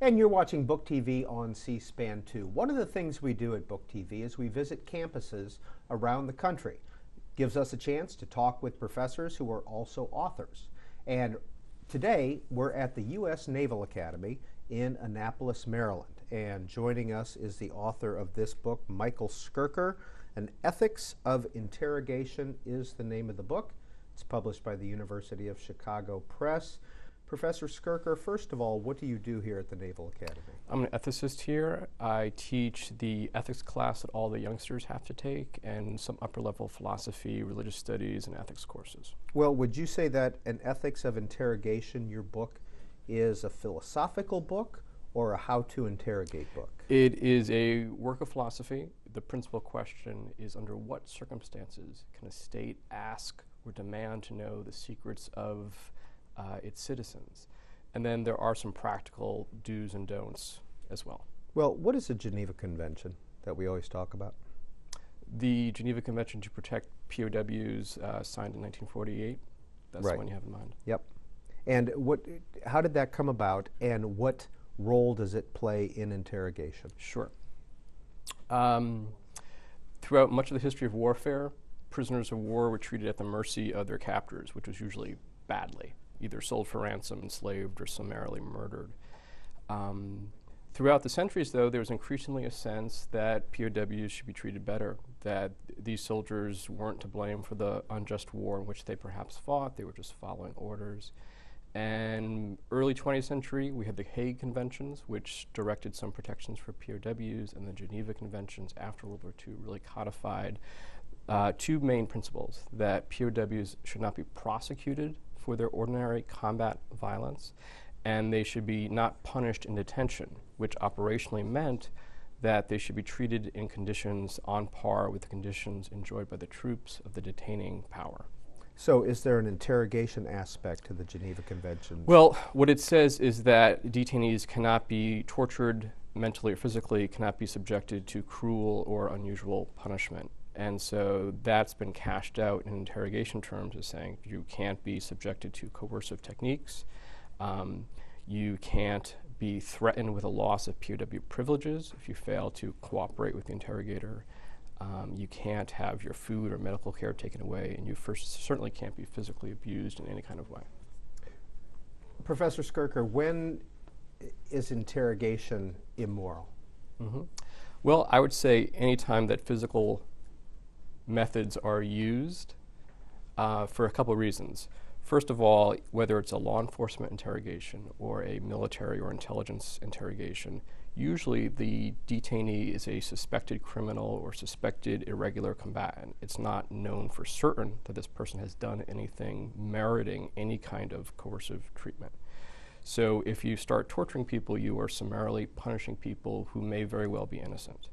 And you're watching Book TV on C-SPAN 2. One of the things we do at Book TV is we visit campuses around the country. It gives us a chance to talk with professors who are also authors. And today we're at the U.S. Naval Academy in Annapolis, Maryland. And joining us is the author of this book, Michael Skerker. An Ethics of Interrogation is the name of the book. It's published by the University of Chicago Press. Professor Skerker, first of all, what do you do here at the Naval Academy? I'm an ethicist here. I teach the ethics class that all the youngsters have to take and some upper-level philosophy, religious studies, and ethics courses. Well, would you say that An Ethics of Interrogation, your book, is a philosophical book or a how-to interrogate book? It is a work of philosophy. The principal question is, under what circumstances can a state ask or demand to know the secrets of its citizens? And then there are some practical do's and don'ts as well. Well, what is the Geneva Convention that we always talk about? The Geneva Convention to Protect POWs, signed in 1948. That's right. The one you have in mind. Yep. And how did that come about, and what role does it play in interrogation? Sure. Throughout much of the history of warfare, prisoners of war were treated at the mercy of their captors, which was usually badly, either sold for ransom, enslaved, or summarily murdered. Throughout the centuries, though, there was increasingly a sense that POWs should be treated better, that these soldiers weren't to blame for the unjust war in which they perhaps fought. They were just following orders. And early 20th century, we had the Hague Conventions, which directed some protections for POWs, and the Geneva Conventions after World War II really codified two main principles: that POWs should not be prosecuted for their ordinary combat violence, and they should be not punished in detention, which operationally meant that they should be treated in conditions on par with the conditions enjoyed by the troops of the detaining power. So is there an interrogation aspect to the Geneva Convention? Well, what it says is that detainees cannot be tortured mentally or physically, cannot be subjected to cruel or unusual punishment. And so that's been cashed out in interrogation terms as saying you can't be subjected to coercive techniques, you can't be threatened with a loss of POW privileges if you fail to cooperate with the interrogator, you can't have your food or medical care taken away, and you certainly can't be physically abused in any kind of way. Professor Skerker, when is interrogation immoral? Mm-hmm. Well, I would say any time that physical methods are used for a couple of reasons. First of all, whether it's a law enforcement interrogation or a military or intelligence interrogation, usually the detainee is a suspected criminal or suspected irregular combatant. It's not known for certain that this person has done anything meriting any kind of coercive treatment. So if you start torturing people, you are summarily punishing people who may very well be innocent.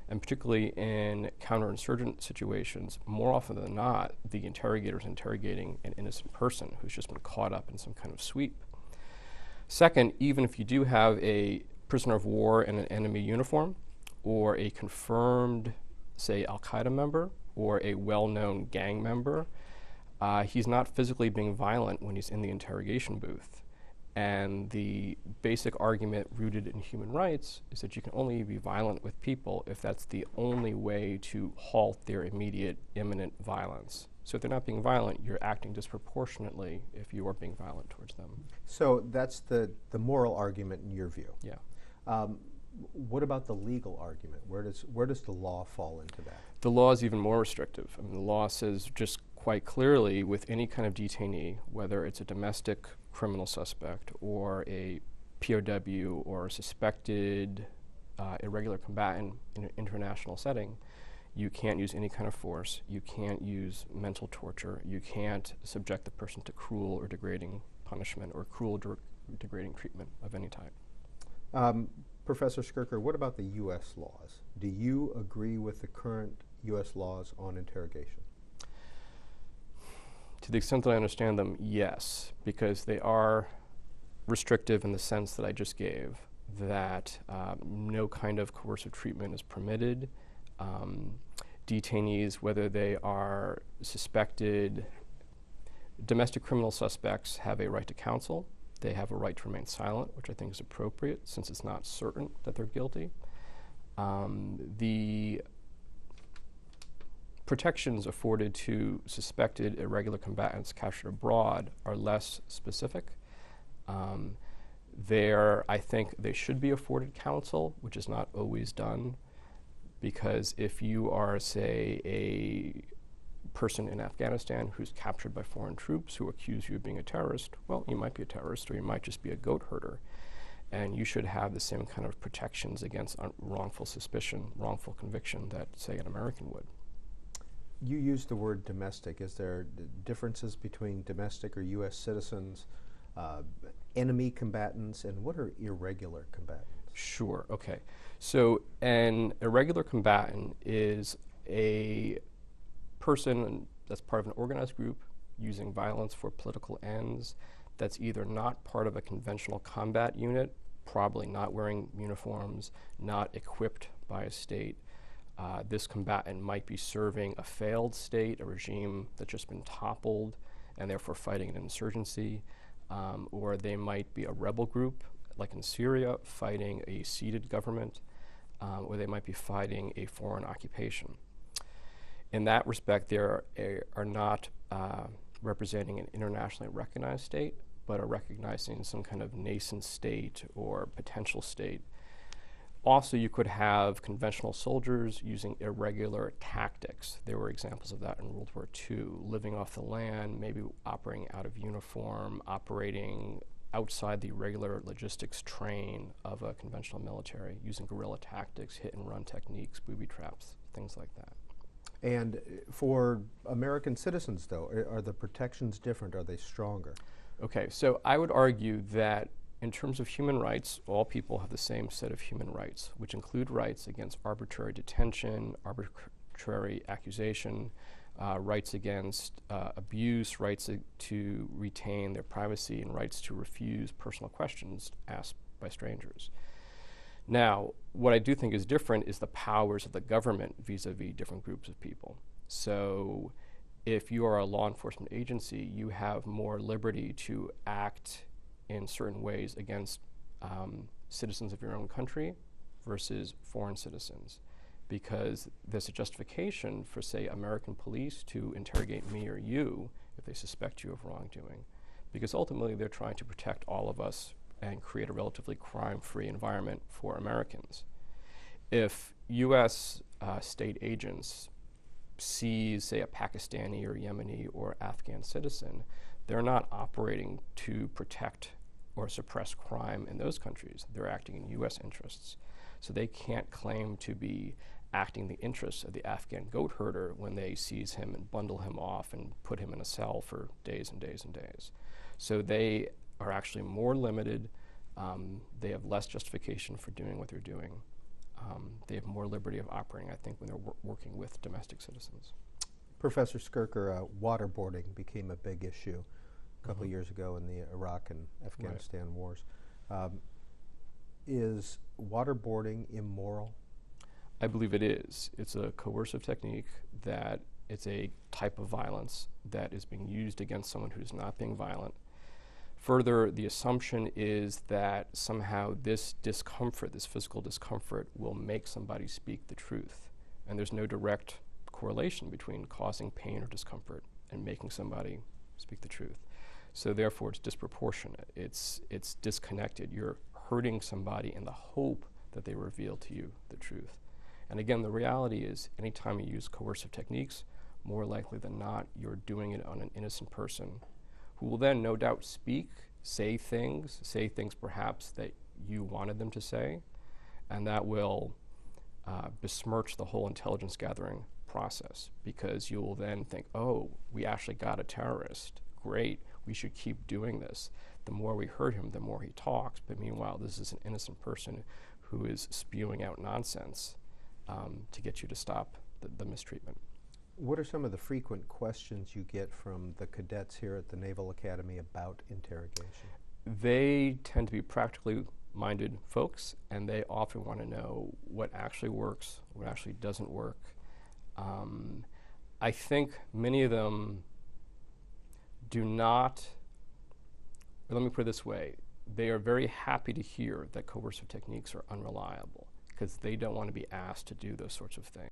And particularly in counterinsurgent situations, more often than not, the interrogator is interrogating an innocent person who's just been caught up in some kind of sweep. Second, even if you do have a prisoner of war in an enemy uniform, or a confirmed, say, Al-Qaeda member, or a well-known gang member, he's not physically being violent when he's in the interrogation booth. And the basic argument rooted in human rights is that you can only be violent with people if that's the only way to halt their immediate, imminent violence. So if they're not being violent, you're acting disproportionately if you are being violent towards them. So that's the moral argument in your view. Yeah. What about the legal argument? Where does the law fall into that? The law is even more restrictive. I mean, the law says just quite clearly with any kind of detainee, whether it's a domestic criminal suspect or a POW or a suspected irregular combatant in an international setting, you can't use any kind of force, you can't use mental torture, you can't subject the person to cruel or degrading punishment or cruel degrading treatment of any type. Professor Skerker, what about the U.S. laws? Do you agree with the current U.S. laws on interrogation? To the extent that I understand them, yes, because they are restrictive in the sense that I just gave, that no kind of coercive treatment is permitted. Detainees, whether they are suspected, domestic criminal suspects have a right to counsel. They have a right to remain silent, which I think is appropriate since it's not certain that they're guilty. The protections afforded to suspected irregular combatants captured abroad are less specific. I think they should be afforded counsel, which is not always done, because if you are, say, a person in Afghanistan who's captured by foreign troops who accuse you of being a terrorist, well, you might be a terrorist, or you might just be a goat herder. And you should have the same kind of protections against wrongful suspicion, wrongful conviction that, say, an American would. You used the word domestic. Is there differences between domestic or U.S. citizens, enemy combatants, and what are irregular combatants? Sure, okay. So an irregular combatant is a person that's part of an organized group using violence for political ends, that's either not part of a conventional combat unit, probably not wearing uniforms, not equipped by a state. This combatant might be serving a failed state, a regime that's just been toppled, and therefore fighting an insurgency, or they might be a rebel group, like in Syria, fighting a seated government, or they might be fighting a foreign occupation. In that respect, they are not representing an internationally recognized state, but are recognizing some kind of nascent state or potential state. Also, you could have conventional soldiers using irregular tactics. There were examples of that in World War II, living off the land, maybe operating out of uniform, operating outside the regular logistics train of a conventional military, using guerrilla tactics, hit-and-run techniques, booby traps, things like that. And for American citizens, though, are the protections different? Are they stronger? Okay, so I would argue that in terms of human rights, all people have the same set of human rights, which include rights against arbitrary detention, arbitrary accusation, rights against abuse, rights to retain their privacy, and rights to refuse personal questions asked by strangers. Now, what I do think is different is the powers of the government vis-a-vis different groups of people. So if you are a law enforcement agency, you have more liberty to act in certain ways against citizens of your own country versus foreign citizens, because there's a justification for, say, American police to interrogate me or you if they suspect you of wrongdoing, because ultimately they're trying to protect all of us and create a relatively crime-free environment for Americans. If U.S. State agents seize, say, a Pakistani or Yemeni or Afghan citizen, they're not operating to protect or suppress crime in those countries. They're acting in U.S. interests. So they can't claim to be acting the interests of the Afghan goat herder when they seize him and bundle him off and put him in a cell for days and days and days. So they are actually more limited. They have less justification for doing what they're doing. They have more liberty of operating, I think, when they're working with domestic citizens. Professor Skerker, waterboarding became a big issue a couple of years ago in the Iraq and Afghanistan wars. Is waterboarding immoral? I believe it is. It's a coercive technique that it's a type of violence that is being used against someone who's not being violent. Further, the assumption is that somehow this discomfort, this physical discomfort, will make somebody speak the truth. And there's no direct correlation between causing pain or discomfort and making somebody speak the truth. So therefore, it's disproportionate. It's disconnected. You're hurting somebody in the hope that they reveal to you the truth. And again, the reality is anytime you use coercive techniques, more likely than not, you're doing it on an innocent person who will then no doubt speak, say things perhaps that you wanted them to say, and that will besmirch the whole intelligence gathering process, because you will then think, oh, we actually got a terrorist. Great, we should keep doing this. The more we hurt him, the more he talks, but meanwhile, this is an innocent person who is spewing out nonsense to get you to stop the mistreatment. What are some of the frequent questions you get from the cadets here at the Naval Academy about interrogation? They tend to be practically minded folks, and they often want to know what actually works, what actually doesn't work. I think many of them do not let me put it this way, they are very happy to hear that coercive techniques are unreliable because they don't want to be asked to do those sorts of things.